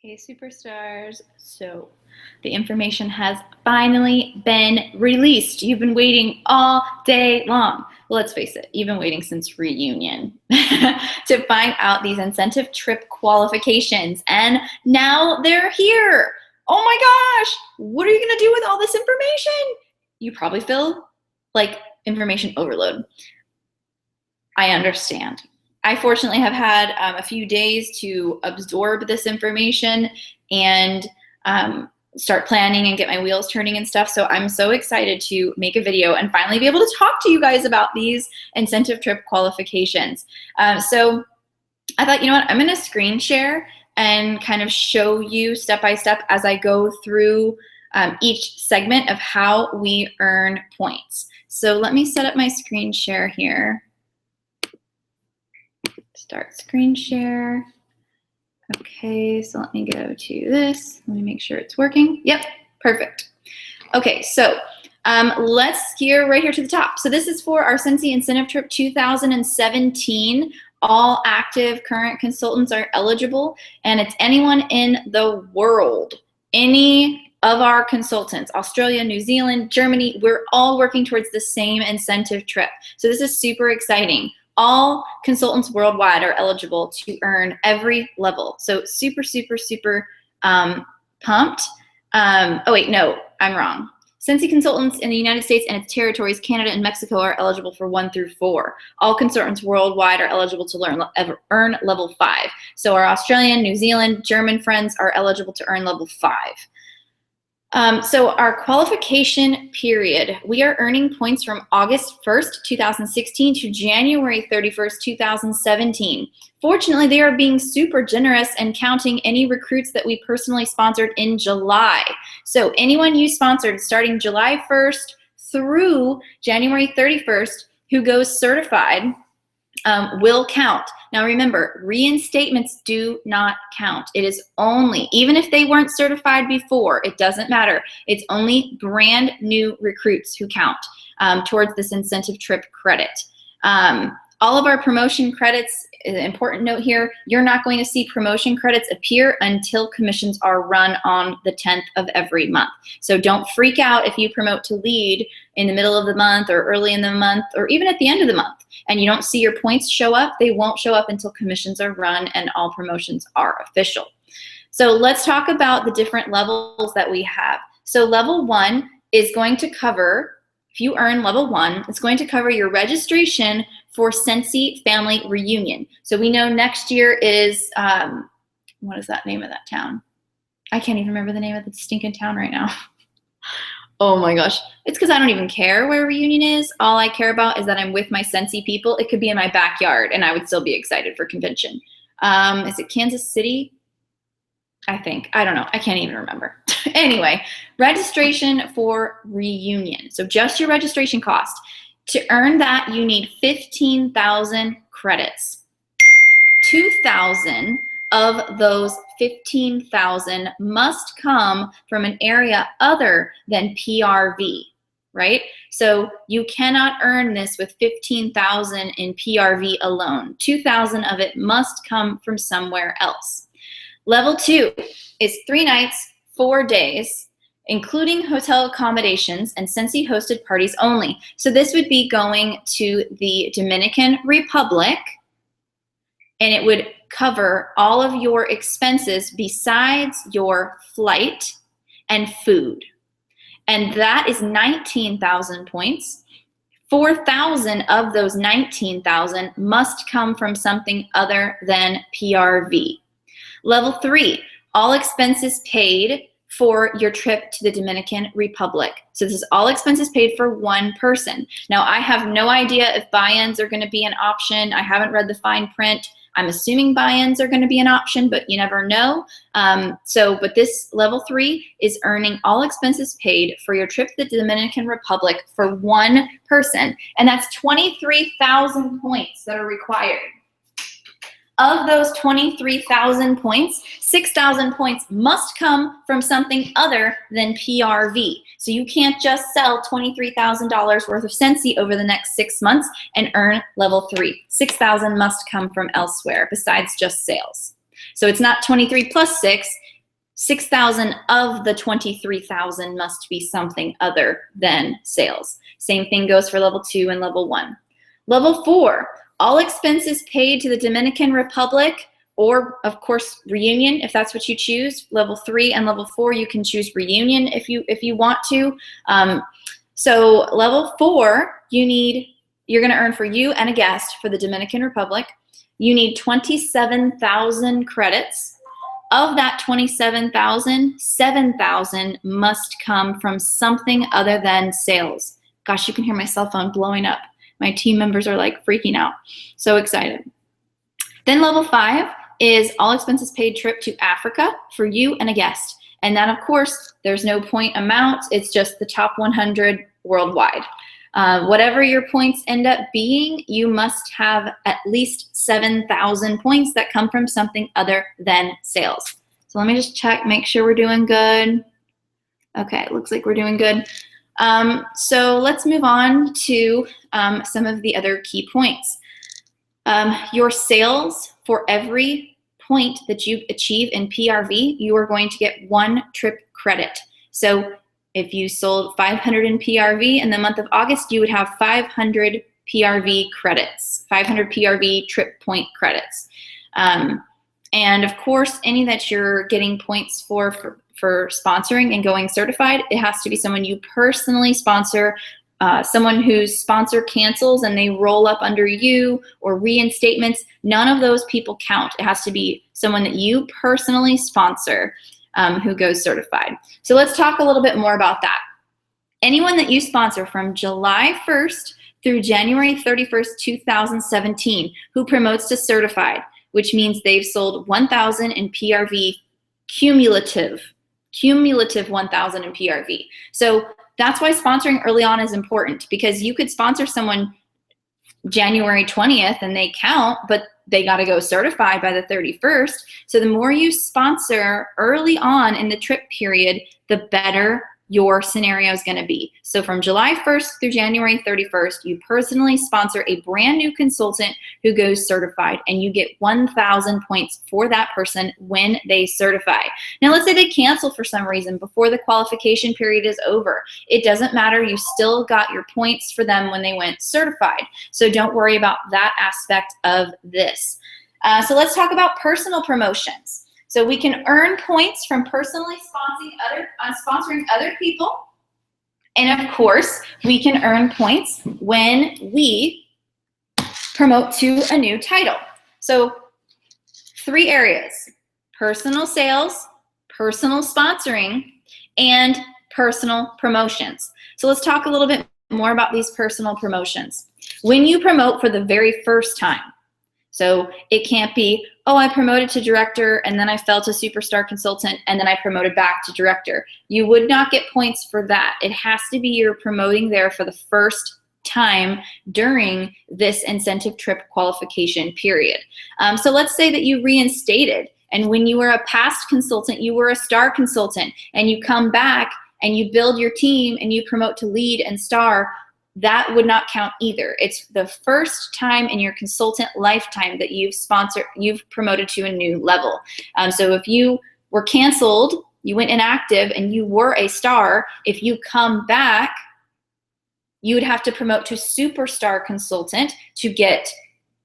Hey, superstars. So the information has finally been released. You've been waiting all day long. Well, let's face it, you've been waiting since reunion to find out these incentive trip qualifications. And now they're here. Oh my gosh, what are you going to do with all this information? You probably feel like information overload. I understand. I fortunately have had a few days to absorb this information and start planning and get my wheels turning and stuff. So I'm so excited to make a video and finally be able to talk to you guys about these incentive trip qualifications. So I thought, you know what, I'm gonna screen share and kind of show you step by step as I go through each segment of how we earn points. So let me set up my screen share here. Start screen share. Okay, so let me go to this. Let me make sure it's working. Yep, perfect. Okay, so let's gear right here to the top. So this is for our Scentsy Incentive Trip 2017. All active current consultants are eligible, and it's anyone in the world. Any of our consultants, Australia, New Zealand, Germany, we're all working towards the same incentive trip. So this is super exciting. All consultants worldwide are eligible to earn every level. So super, super, super pumped. Oh wait, no, I'm wrong. Scentsy consultants in the United States and its territories, Canada and Mexico, are eligible for 1 through 4. All consultants worldwide are eligible to earn level 5. So our Australian, New Zealand, German friends are eligible to earn level 5. So our qualification period, we are earning points from August 1st, 2016 to January 31st, 2017. Fortunately, they are being super generous and counting any recruits that we personally sponsored in July. So anyone you sponsored starting July 1st through January 31st who goes certified will count. Now remember, reinstatements do not count. It is only, even if they weren't certified before, it doesn't matter. It's only brand new recruits who count towards this incentive trip credit. All of our promotion credits, an important note here, you're not going to see promotion credits appear until commissions are run on the 10th of every month. So don't freak out if you promote to lead in the middle of the month or early in the month or even at the end of the month and you don't see your points show up. They won't show up until commissions are run and all promotions are official. So let's talk about the different levels that we have. So level 1 is going to cover, if you earn level 1, it's going to cover your registration for Scentsy Family Reunion. So we know next year is, what is that name of that town? I can't even remember the name of the stinking town right now. Oh my gosh. It's because I don't even care where reunion is. All I care about is that I'm with my Scentsy people. It could be in my backyard and I would still be excited for convention. Is it Kansas City? I think. I don't know. I can't even remember. Anyway, registration for reunion. So just your registration cost. To earn that, you need 15,000 credits. 2,000 of those 15,000 must come from an area other than PRV, right? So you cannot earn this with 15,000 in PRV alone. 2,000 of it must come from somewhere else. Level 2 is 3 nights, 4 days, including hotel accommodations and Scentsy hosted parties only. So this would be going to the Dominican Republic, and it would cover all of your expenses besides your flight and food. And that is 19,000 points. 4,000 of those 19,000 must come from something other than PRV. Level 3, all expenses paid for your trip to the Dominican Republic. So this is all expenses paid for one person. Now I have no idea if buy-ins are gonna be an option. I haven't read the fine print. I'm assuming buy-ins are gonna be an option, but you never know. But this level 3 is earning all expenses paid for your trip to the Dominican Republic for one person. And that's 23,000 points that are required. Of those 23,000 points, 6,000 points must come from something other than PRV. So you can't just sell $23,000 worth of Scentsy over the next 6 months and earn level 3. 6,000 must come from elsewhere besides just sales. So it's not 23 plus 6, 6,000 of the 23,000 must be something other than sales. Same thing goes for level 2 and level 1. Level 4, all expenses paid to the Dominican Republic, or of course reunion if that's what you choose. Level 3 and level 4, you can choose reunion if you want to. So level 4, you're going to earn for you and a guest for the Dominican Republic. You need 27,000 credits. Of that 27,000, 7,000 must come from something other than sales. Gosh, you can hear my cell phone blowing up. My team members are like freaking out. So excited. Then level 5 is all expenses paid trip to Africa for you and a guest. And that, of course, there's no point amount. It's just the top 100 worldwide. Whatever your points end up being, you must have at least 7,000 points that come from something other than sales. So let me just check, make sure we're doing good. Okay, looks like we're doing good. So let's move on to some of the other key points. Your sales, for every point that you achieve in PRV, you are going to get 1 trip credit. So if you sold 500 in PRV in the month of August, you would have 500 PRV credits, 500 PRV trip point credits. And of course, any that you're getting points for sponsoring and going certified, it has to be someone you personally sponsor, someone whose sponsor cancels and they roll up under you, or reinstatements. None of those people count. It has to be someone that you personally sponsor who goes certified. So let's talk a little bit more about that. Anyone that you sponsor from July 1st through January 31st, 2017, who promotes to certified, which means they've sold 1,000 in PRV cumulative 1,000 in PRV. So that's why sponsoring early on is important, because you could sponsor someone January 20th and they count, but they got to go certified by the 31st. So the more you sponsor early on in the trip period, the better your scenario is going to be. So from July 1st through January 31st, you personally sponsor a brand new consultant who goes certified, and you get 1,000 points for that person when they certify. Now, let's say they cancel for some reason before the qualification period is over. It doesn't matter. You still got your points for them when they went certified. So don't worry about that aspect of this. So let's talk about personal promotions. So we can earn points from personally sponsoring other people. And of course, we can earn points when we promote to a new title. So 3 areas: personal sales, personal sponsoring, and personal promotions. So let's talk a little bit more about these personal promotions. When you promote for the very first time, so it can't be, oh, I promoted to director and then I fell to superstar consultant and then I promoted back to director. You would not get points for that. It has to be you're promoting there for the first time during this incentive trip qualification period. So let's say that you reinstated, and when you were a past consultant, you were a star consultant, and you come back and you build your team and you promote to lead and star. That would not count either. It's the first time in your consultant lifetime that you've promoted to a new level. So if you were canceled, you went inactive, and you were a star, if you come back, you would have to promote to superstar consultant to get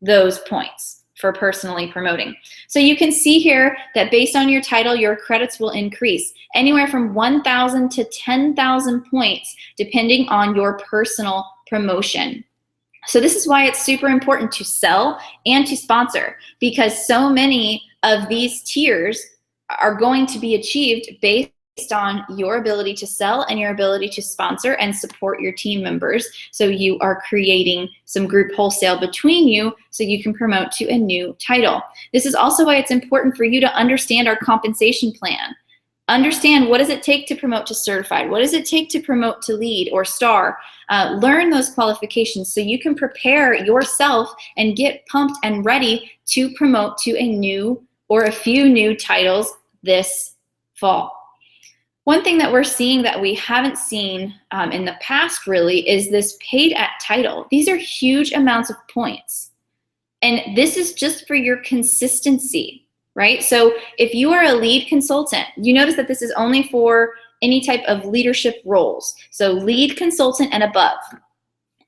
those points for personally promoting. So you can see here that based on your title, your credits will increase anywhere from 1,000 to 10,000 points, depending on your personal promotion. So this is why it's super important to sell and to sponsor, because so many of these tiers are going to be achieved based on your ability to sell and your ability to sponsor and support your team members. So you are creating some group wholesale between you so you can promote to a new title. This is also why it's important for you to understand our compensation plan. Understand, what does it take to promote to certified? What does it take to promote to lead or star? Learn those qualifications so you can prepare yourself and get pumped and ready to promote to a new or a few new titles this fall. One thing that we're seeing that we haven't seen in the past really is this paid at title. These are huge amounts of points. And this is just for your consistency. right? So if you are a lead consultant, you notice that this is only for any type of leadership roles. So lead consultant and above.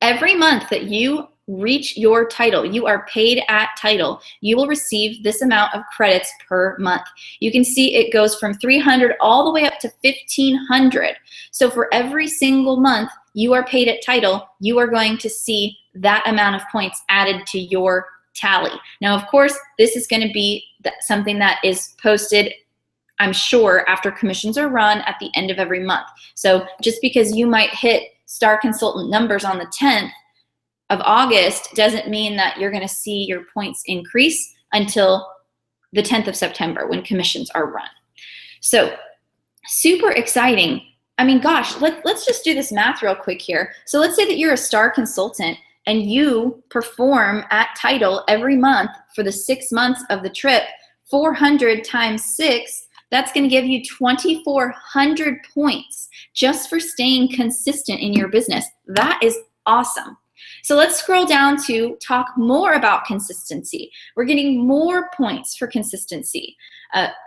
Every month that you reach your title, you are paid at title, you will receive this amount of credits per month. You can see it goes from 300 all the way up to 1,500. So for every single month you are paid at title, you are going to see that amount of points added to your tally. Now, of course, this is going to be something that is posted, I'm sure, after commissions are run at the end of every month. So just because you might hit Star Consultant numbers on the 10th of August doesn't mean that you're going to see your points increase until the 10th of September when commissions are run. So super exciting. I mean, gosh, let's just do this math real quick here. So let's say that you're a Star Consultant and you perform at title every month for the 6 months of the trip. 400 times 6, that's going to give you 2,400 points just for staying consistent in your business. That is awesome. So let's scroll down to talk more about consistency. We're getting more points for consistency.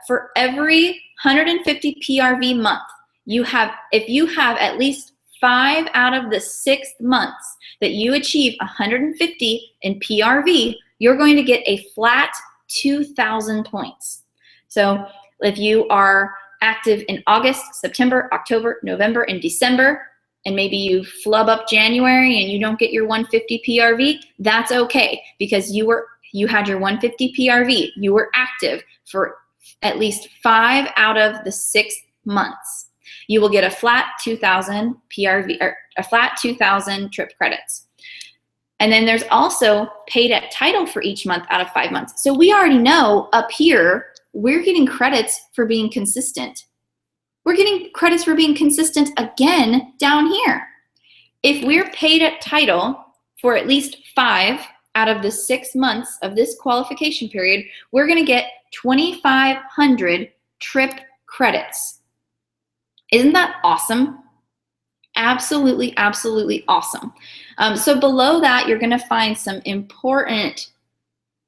For every 150 PRV month, if you have at least 5 out of the 6 months that you achieve 150 in PRV, you're going to get a flat 2,000 points. So if you are active in August, September, October, November, and December, and maybe you flub up January and you don't get your 150 PRV, that's okay, because you had your 150 PRV. You were active for at least 5 out of the 6 months. You will get a flat 2,000 PRV, or a flat 2,000 trip credits. And then there's also paid at title for each month out of 5 months. So we already know up here, we're getting credits for being consistent. We're getting credits for being consistent again down here. If we're paid at title for at least 5 out of the 6 months of this qualification period, we're gonna get 2,500 trip credits. Isn't that awesome? Absolutely, absolutely awesome. So below that, you're gonna find some important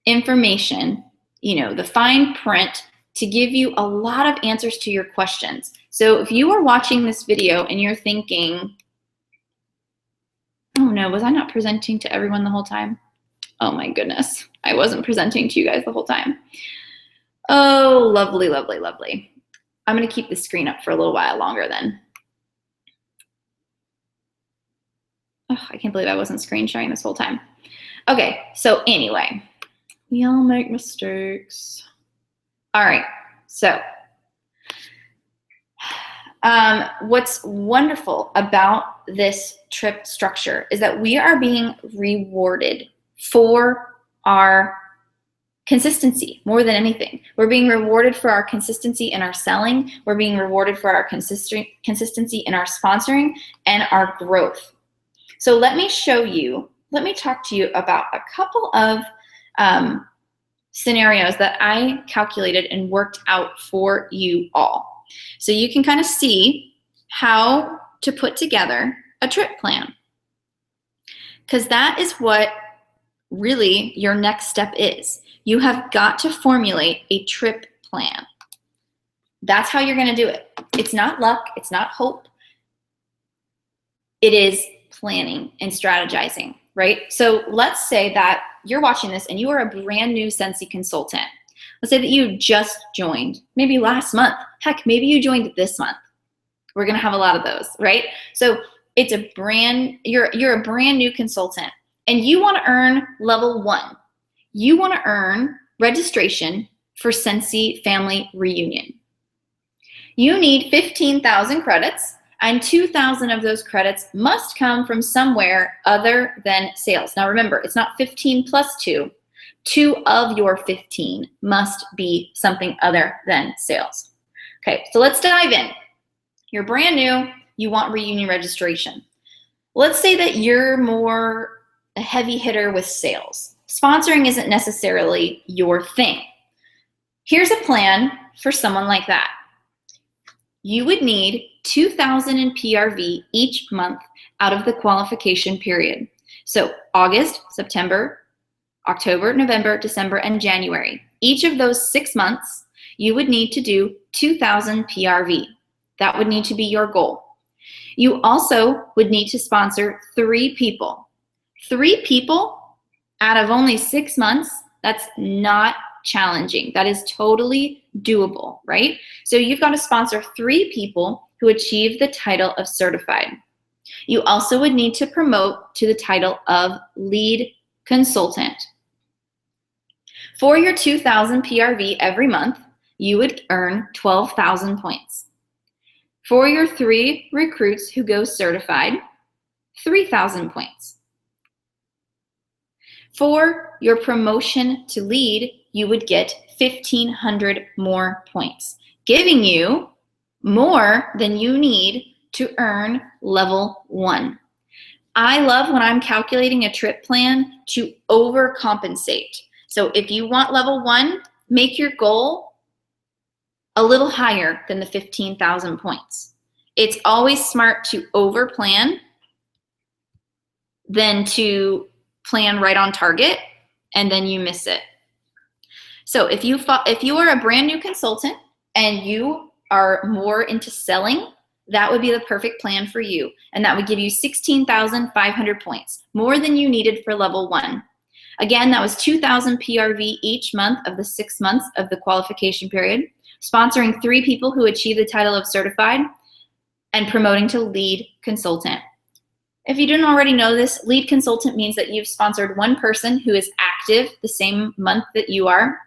information, the fine print, to give you a lot of answers to your questions. So if you are watching this video and you're thinking, oh no, was I not presenting to everyone the whole time? Oh my goodness, I wasn't presenting to you guys the whole time. Oh, lovely, lovely, lovely. I'm gonna keep the screen up for a little while longer then. Oh, I can't believe I wasn't screen sharing this whole time. Okay, so anyway, we all make mistakes. All right, so what's wonderful about this trip structure is that we are being rewarded for our consistency more than anything. We're being rewarded for our consistency in our selling. We're being rewarded for our consistency in our sponsoring and our growth. So let me talk to you about a couple of scenarios that I calculated and worked out for you all. So you can kind of see how to put together a trip plan, because that is what really your next step is. You have got to formulate a trip plan. That's how you're going to do it. It's not luck. It's not hope. It is planning and strategizing, right? So let's say that you're watching this and you are a brand new Scentsy consultant. Let's say that you just joined, maybe last month. Heck, maybe you joined this month. We're gonna have a lot of those, right? So it's you're a brand new consultant and you wanna earn level 1. You wanna earn registration for Scentsy Family Reunion. You need 15,000 credits, and 2,000 of those credits must come from somewhere other than sales. Now remember, it's not 15 plus 2. 2 of your 15 must be something other than sales. Okay, so let's dive in. You're brand new, you want reunion registration. Let's say that you're more a heavy hitter with sales. Sponsoring isn't necessarily your thing. Here's a plan for someone like that. You would need 2,000 in PRV each month out of the qualification period. So August, September, October, November, December, and January. Each of those 6 months, you would need to do 2,000 PRV. That would need to be your goal. You also would need to sponsor 3 people. 3 people out of only 6 months, that's not challenging. That is totally doable, right? So you've got to sponsor 3 people who achieve the title of certified. You also would need to promote to the title of lead consultant. For your 2,000 PRV every month, you would earn 12,000 points. For your 3 recruits who go certified, 3,000 points. For your promotion to lead, you would get 1,500 more points, giving you more than you need to earn level 1. I love when I'm calculating a trip plan to overcompensate. So if you want level 1, make your goal a little higher than the 15,000 points. It's always smart to overplan than to plan right on target and then you miss it. So if you are a brand new consultant and you are more into selling, that would be the perfect plan for you. And that would give you 16,500 points, more than you needed for level 1. Again, that was 2,000 PRV each month of the 6 months of the qualification period, sponsoring 3 people who achieve the title of certified, and promoting to lead consultant. If you didn't already know this, lead consultant means that you've sponsored 1 person who is active the same month that you are.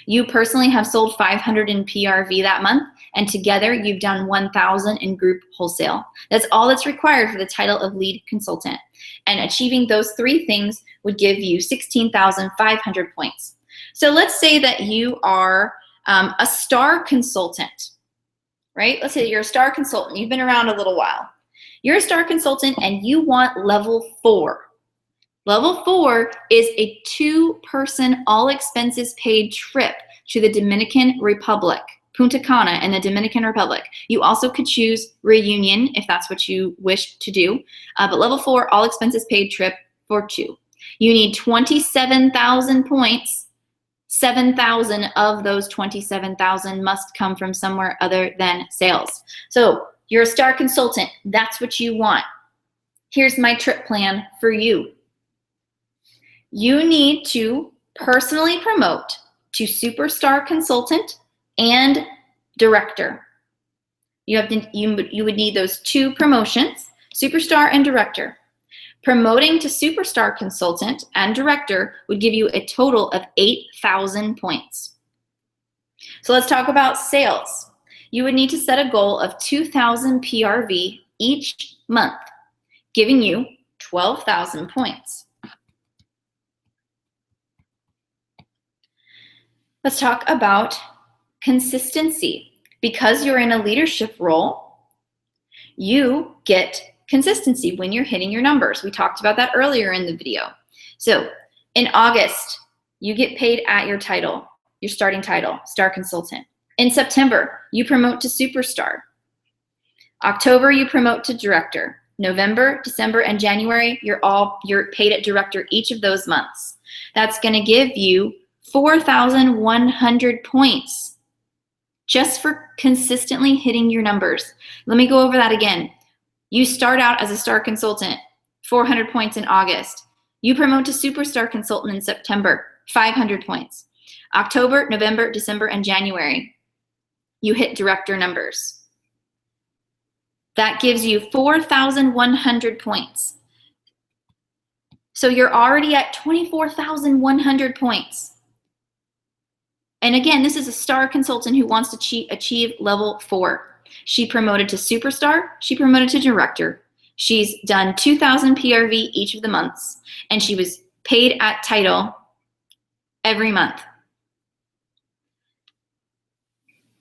You personally have sold 500 in PRV that month, and together you've done 1,000 in group wholesale. That's all that's required for the title of lead consultant. And achieving those 3 things would give you 16,500 points. So let's say that you are a star consultant, right? Let's say you're a star consultant. You've been around a little while. You're a star consultant and you want level 4. Level 4 is a 2-person all expenses paid trip to the Dominican Republic, Punta Cana in the Dominican Republic. You also could choose Reunion if that's what you wish to do, but level 4 all expenses paid trip for 2. You need 27,000 points. 7,000 of those 27,000 must come from somewhere other than sales. So you're a star consultant. That's what you want. Here's my trip plan for you. You need to personally promote to superstar consultant and director. You would need those 2 promotions, superstar and director. Promoting to superstar consultant and director would give you a total of 8,000 points. So let's talk about sales. You would need to set a goal of 2,000 PRV each month, giving you 12,000 points. Let's talk about consistency. Because you're in a leadership role, you get consistency when you're hitting your numbers. We talked about that earlier in the video. So in August, you get paid at your title, your starting title, star consultant. In September, you promote to superstar. October, you promote to director. November, December, and January, you're paid at director each of those months. That's going to give you 4,100 points just for consistently hitting your numbers. Let me go over that again. You start out as a star consultant, 400 points in August. You promote to superstar consultant in September, 500 points. October, November, December, and January, you hit director numbers. That gives you 4,100 points. So you're already at 24,100 points. And again, this is a star consultant who wants to achieve level 4. She promoted to superstar, she promoted to director. She's done 2,000 PRV each of the months, and she was paid at title every month.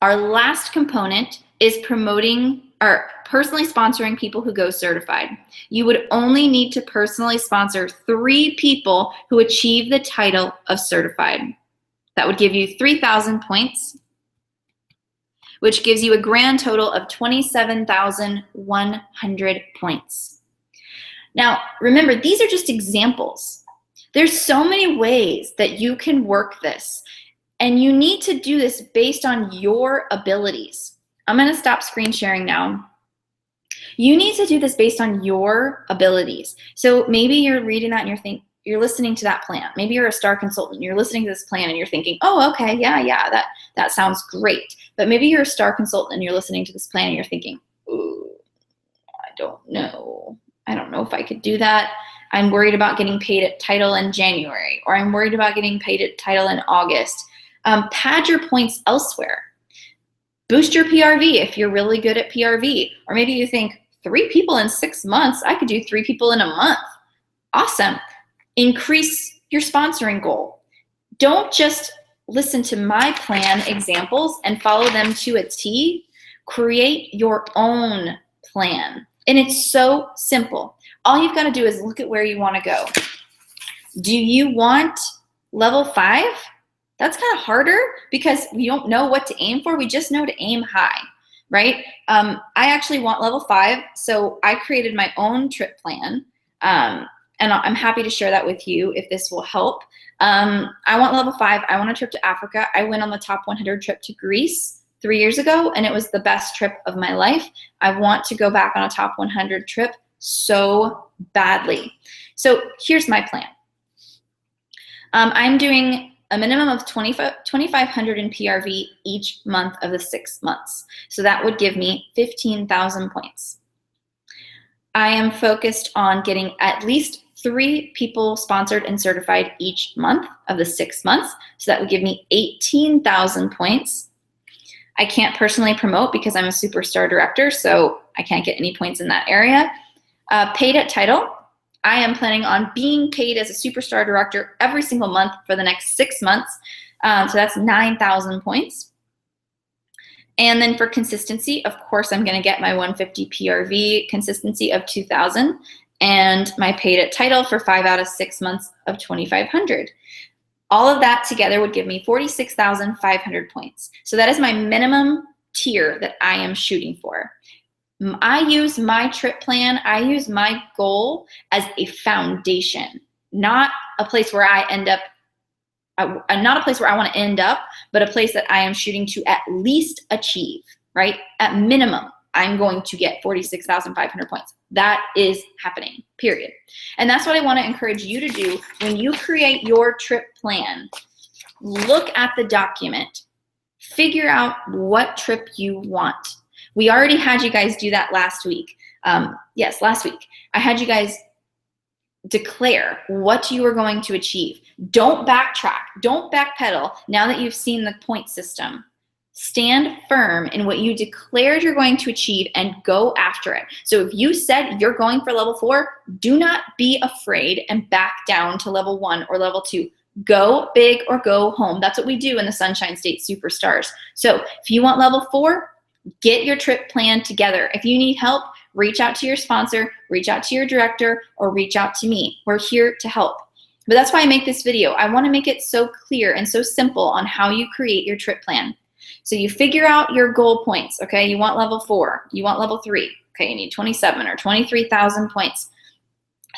Our last component is promoting or personally sponsoring people who go certified. You would only need to personally sponsor 3 people who achieve the title of certified. That would give you 3,000 points, which gives you a grand total of 27,100 points. Now, remember, these are just examples. There's so many ways that you can work this, and you need to do this based on your abilities. I'm gonna stop screen sharing now. You need to do this based on your abilities. So maybe you're reading that and you're listening to that plan. Maybe you're a star consultant and you're listening to this plan and you're thinking, oh, okay, yeah, that sounds great. But maybe you're a star consultant and you're listening to this plan and you're thinking, ooh, I don't know if I could do that. I'm worried about getting paid at title in January, or I'm worried about getting paid at title in August. Pad your points elsewhere. Boost your PRV if you're really good at PRV. Or maybe you think 3 people in 6 months, I could do 3 people in a month. Awesome. Increase your sponsoring goal. Don't just listen to my plan examples and follow them to a T. Create your own plan. And it's so simple. All you've got to do is look at where you want to go. Do you want level 5? That's kind of harder because we don't know what to aim for. We just know to aim high, right? I actually want level 5, so I created my own trip plan, and I'm happy to share that with you if this will help. I want level 5. I want a trip to Africa. I went on the top 100 trip to Greece 3 years ago, and it was the best trip of my life. I want to go back on a top 100 trip so badly. So here's my plan. I'm doing a minimum of 2,500 in PRV each month of the 6 months. So that would give me 15,000 points. I am focused on getting at least 3 people sponsored and certified each month of the 6 months. So that would give me 18,000 points. I can't personally promote because I'm a superstar director, so I can't get any points in that area. Paid at title. I am planning on being paid as a superstar director every single month for the next 6 months. So that's 9,000 points. And then for consistency, of course, I'm going to get my 150 PRV consistency of 2,000 and my paid at title for 5 out of 6 months of 2,500. All of that together would give me 46,500 points. So that is my minimum tier that I am shooting for. I use my trip plan, I use my goal as a foundation, not a place where I end up, not a place where I want to end up, but a place that I am shooting to at least achieve, right? At minimum, I'm going to get 46,500 points. That is happening, period. And that's what I want to encourage you to do when you create your trip plan. Look at the document, figure out what trip you want. We already had you guys do that last week. Yes, last week. I had you guys declare what you were going to achieve. Don't backtrack. Don't backpedal now that you've seen the point system. Stand firm in what you declared you're going to achieve and go after it. So if you said you're going for level 4, do not be afraid and back down to level 1 or level 2. Go big or go home. That's what we do in the Sunshine State Superstars. So if you want level 4, get your trip plan together. If you need help, reach out to your sponsor, reach out to your director, or reach out to me. We're here to help. But that's why I make this video. I want to make it so clear and so simple on how you create your trip plan. So you figure out your goal points, okay? You want level 4, you want level 3, okay? You need 27 or 23,000 points.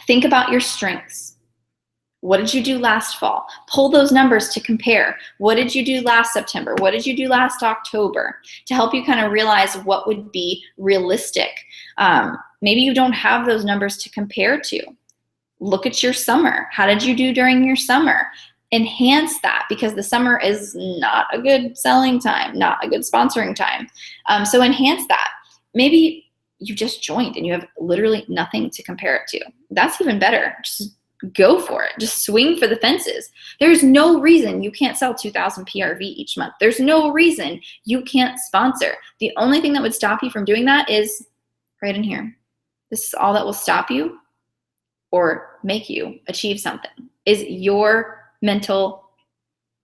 Think about your strengths. What did you do last fall? Pull those numbers to compare. What did you do last September? What did you do last October? To help you kind of realize what would be realistic. Maybe you don't have those numbers to compare to. Look at your summer. How did you do during your summer? Enhance that, because the summer is not a good selling time, not a good sponsoring time. So enhance that. Maybe you just joined and you have literally nothing to compare it to. That's even better. Just go for it. Just swing for the fences. There's no reason you can't sell 2,000 PRV each month. There's no reason you can't sponsor. The only thing that would stop you from doing that is right in here. This is all that will stop you or make you achieve something, is your mental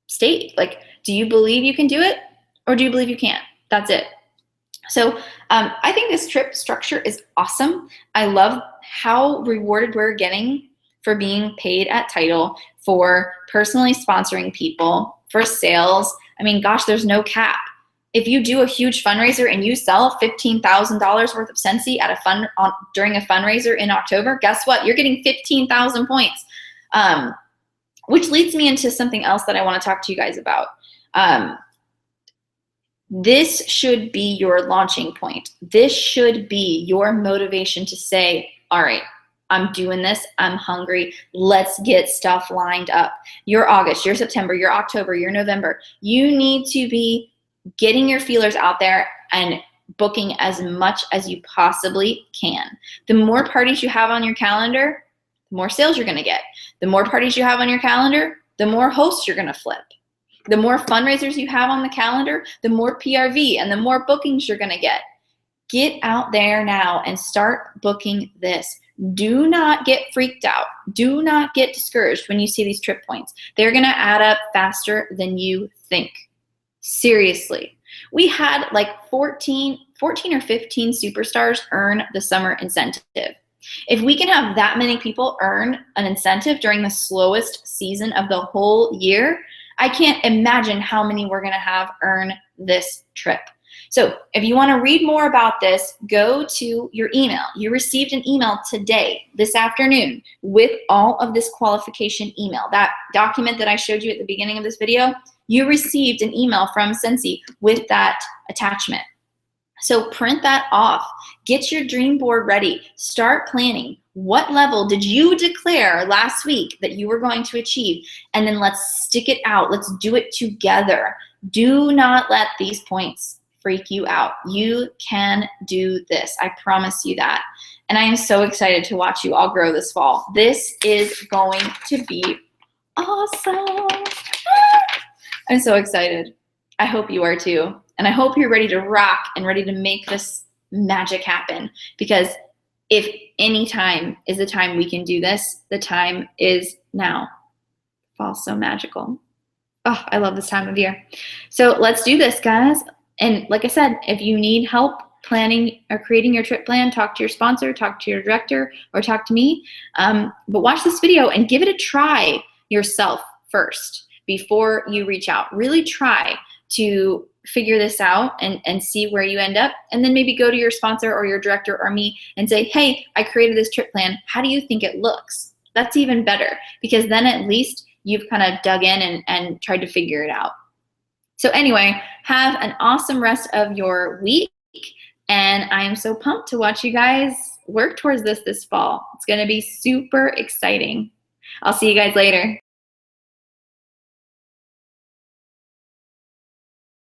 state. Like, do you believe you can do it or do you believe you can't? That's it. So I think this trip structure is awesome. I love how rewarded we're getting for being paid at title, for personally sponsoring people, for sales. I mean, gosh, there's no cap. If you do a huge fundraiser and you sell $15,000 worth of Scentsy at during a fundraiser in October, guess what? You're getting 15,000 points. which leads me into something else that I want to talk to you guys about. This should be your launching point. This should be your motivation to say, all right, I'm doing this, I'm hungry, let's get stuff lined up. Your August, your September, your October, your November, you need to be getting your feelers out there and booking as much as you possibly can. The more parties you have on your calendar, the more sales you're gonna get. The more parties you have on your calendar, the more hosts you're gonna flip. The more fundraisers you have on the calendar, the more PRV and the more bookings you're gonna get. Get out there now and start booking this. Do not get freaked out. Do not get discouraged when you see these trip points. They're gonna add up faster than you think. Seriously. We had like 14 or 15 superstars earn the summer incentive. If we can have that many people earn an incentive during the slowest season of the whole year, I can't imagine how many we're gonna have earn this trip. So if you wanna read more about this, go to your email. You received an email today, this afternoon, with all of this qualification email. That document that I showed you at the beginning of this video, you received an email from Scentsy with that attachment. So print that off. Get your dream board ready. Start planning. What level did you declare last week that you were going to achieve? And then let's stick it out. Let's do it together. Do not let these points freak you out. You can do this. I promise you that. And I am so excited to watch you all grow this fall. This is going to be awesome. I'm so excited. I hope you are too. And I hope you're ready to rock and ready to make this magic happen, because if any time is the time we can do this, the time is now. Fall's so magical. Oh, I love this time of year. So let's do this, guys. And like I said, if you need help planning or creating your trip plan, talk to your sponsor, talk to your director, or talk to me. But watch this video and give it a try yourself first before you reach out. Really try to figure this out and see where you end up, and then maybe go to your sponsor or your director or me and say, hey, I created this trip plan. How do you think it looks? That's even better, because then at least you've kind of dug in and tried to figure it out. So anyway, have an awesome rest of your week, and I am so pumped to watch you guys work towards this fall. It's gonna be super exciting. I'll see you guys later.